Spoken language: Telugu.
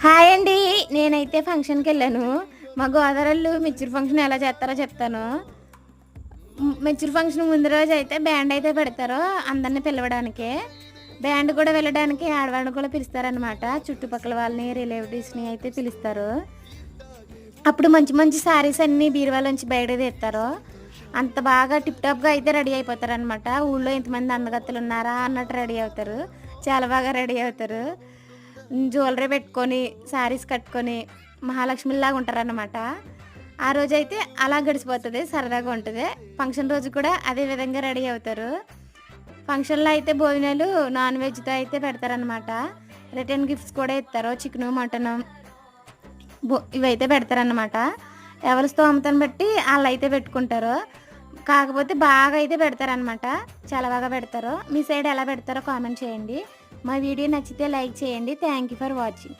హాయ్ అండి. నేనైతే ఫంక్షన్‌కి వెళ్ళాను. మా గోదారోళ్ళు మెచ్యూర్ ఫంక్షన్ ఎలా చేస్తారో చెప్తాను. మెచ్యూర్ ఫంక్షన్ ముందు రోజు అయితే బ్యాండ్ అయితే పెడతారు అందరిని పిలవడానికి. బ్యాండ్ కూడా వెళ్ళడానికి ఆడవాళ్ళని కూడా పిలుస్తారనమాట. చుట్టుపక్కల వాళ్ళని, రిలేటివ్స్‌ని అయితే పిలుస్తారు. అప్పుడు మంచి మంచి శారీస్ అన్నీ బీరువాలోంచి బయటకి తీస్తారు. అంత బాగా టిప్ టాప్‌గా అయితే రెడీ అయిపోతారనమాట. ఊళ్ళో ఇంతమంది అందగత్తెలున్నారా అన్నట్టు రెడీ అవుతారు. చాలా బాగా రెడీ అవుతారు. జ్యువెలరీ పెట్టుకొని, శారీస్ కట్టుకొని మహాలక్ష్మిలాగా ఉంటారనమాట. ఆ రోజైతే అలా గడిచిపోతది. సరదాగా ఉంటది. ఫంక్షన్ రోజు కూడా అదే విధంగా రెడీ అవుతారు. ఫంక్షన్‌లో అయితే భోజనాలు నాన్ వెజ్‌తో అయితే పెడతారనమాట. రిటర్న్ గిఫ్ట్స్ కూడా ఇస్తారు. చికెను, మటను ఇవైతే పెడతారనమాట. ఎవరి స్తోమతను బట్టి ఆళ్ళైతే పెట్టుకుంటారు. కాకపోతే బాగా అయితే పెడతారనమాట. చాలా బాగా పెడతారు. మీ సైడ్ ఎలా పెడతారో కామెంట్ చేయండి. మా వీడియో నచ్చితే లైక్ చేయండి. Thank you for watching.